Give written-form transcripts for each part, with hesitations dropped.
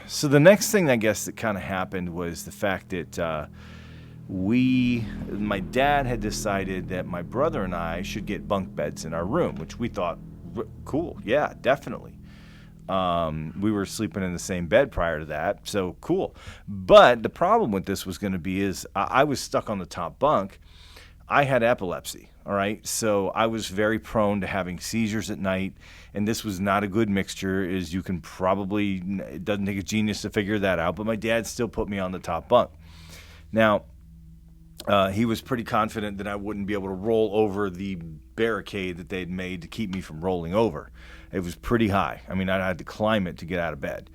So the next thing I guess that kind of happened was the fact that my dad had decided that my brother and I should get bunk beds in our room, which we thought, cool, yeah, definitely. We were sleeping in the same bed prior to that, so cool. But the problem with this was going to be is I was stuck on the top bunk. I had epilepsy, all right? So I was very prone to having seizures at night, and this was not a good mixture, as you can probably, it doesn't take a genius to figure that out, but my dad still put me on the top bunk. Now, he was pretty confident that I wouldn't be able to roll over the barricade that they'd made to keep me from rolling over. It was pretty high. I mean, I had to climb it to get out of bed.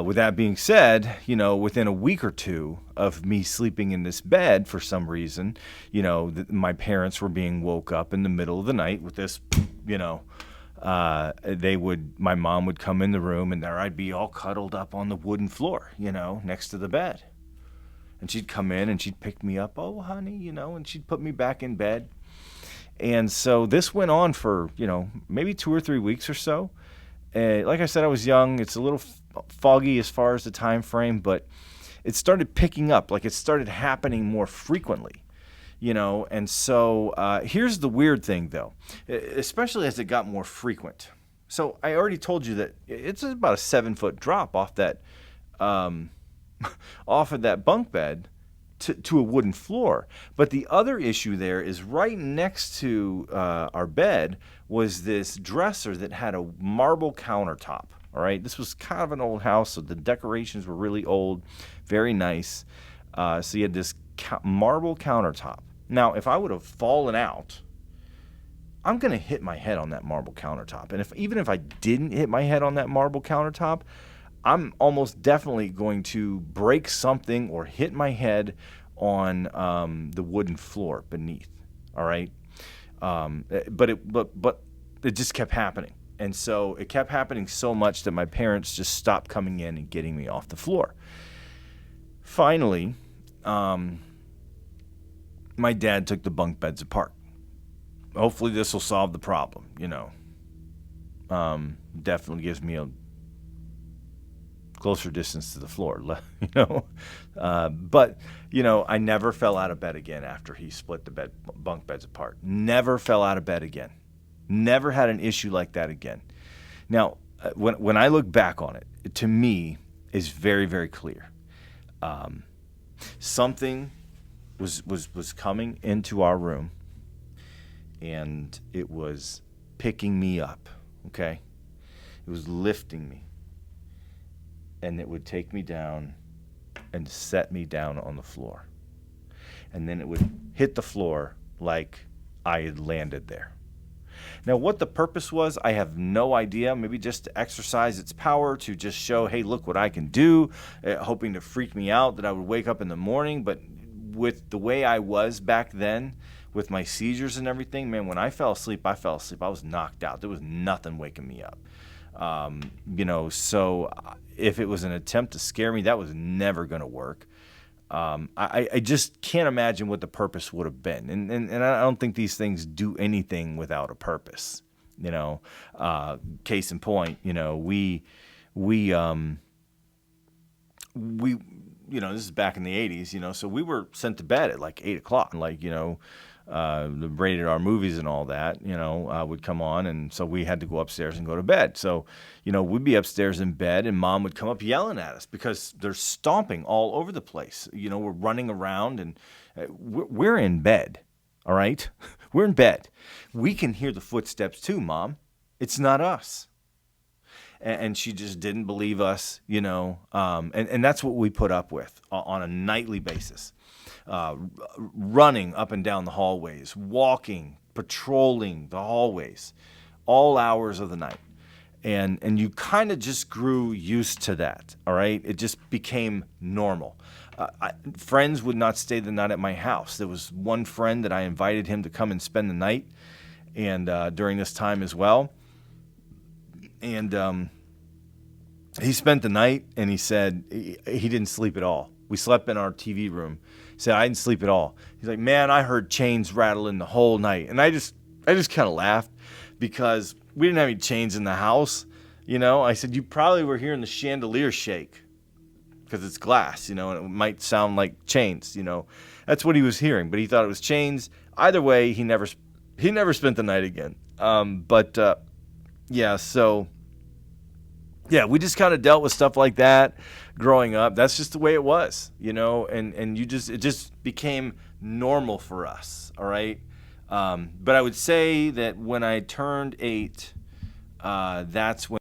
With that being said, within a week or two of me sleeping in this bed for some reason, my parents were being woke up in the middle of the night with this, my mom would come in the room and there I'd be all cuddled up on the wooden floor, next to the bed. And she'd come in and she'd pick me up, oh, honey, and she'd put me back in bed. And so this went on for, maybe 2 or 3 weeks or so. Like I said, I was young. It's a little foggy as far as the time frame, but it started picking up. Like it started happening more frequently, And so here's the weird thing, though, especially as it got more frequent. So I already told you that it's about a 7-foot drop off that off of that bunk bed to a wooden floor. But the other issue there is right next to our bed was this dresser that had a marble countertop. All right, this was kind of an old house, so the decorations were really old, very nice. So you had this marble countertop. Now, if I would have fallen out, I'm going to hit my head on that marble countertop. And even if I didn't hit my head on that marble countertop, I'm almost definitely going to break something or hit my head on the wooden floor beneath. All right, but it just kept happening, and so it kept happening so much that my parents just stopped coming in and getting me off the floor. Finally, my dad took the bunk beds apart. Hopefully, this will solve the problem. Definitely gives me a closer distance to the floor, but I never fell out of bed again after he split the bunk beds apart. Never fell out of bed again. Never had an issue like that again. Now, when I look back on it, to me is very, very clear. Something was coming into our room, and it was picking me up. Okay, it was lifting me. And it would take me down and set me down on the floor. And then it would hit the floor like I had landed there. Now, what the purpose was, I have no idea. Maybe just to exercise its power, to just show, hey, look what I can do, hoping to freak me out that I would wake up in the morning. But with the way I was back then, with my seizures and everything, man, when I fell asleep. I was knocked out. There was nothing waking me up. So if it was an attempt to scare me, that was never going to work. I just can't imagine what the purpose would have been. And I don't think these things do anything without a purpose. Case in point, we this is back in the 80s, so we were sent to bed at like 8 o'clock, the rated R movies and all that, would come on. And so we had to go upstairs and go to bed. So, we'd be upstairs in bed and mom would come up yelling at us because they're stomping all over the place. We're running around and we're in bed. All right. We're in bed. We can hear the footsteps too, Mom. It's not us. And she just didn't believe us, and that's what we put up with on a nightly basis. Running up and down the hallways, walking, patrolling the hallways, all hours of the night. And you kind of just grew used to that, all right? It just became normal. Friends would not stay the night at my house. There was one friend that I invited him to come and spend the night, and during this time as well. And he spent the night, and he said he didn't sleep at all. We slept in our TV room. He said, I didn't sleep at all. He's like, man, I heard chains rattling the whole night. And I just kind of laughed because we didn't have any chains in the house. You know, I said, you probably were hearing the chandelier shake because it's glass, and it might sound like chains, That's what he was hearing, but he thought it was chains. Either way, he never spent the night again. So we just kind of dealt with stuff like that growing up. That's just the way it was, and it just became normal for us, all right? But I would say that when I turned 8, that's when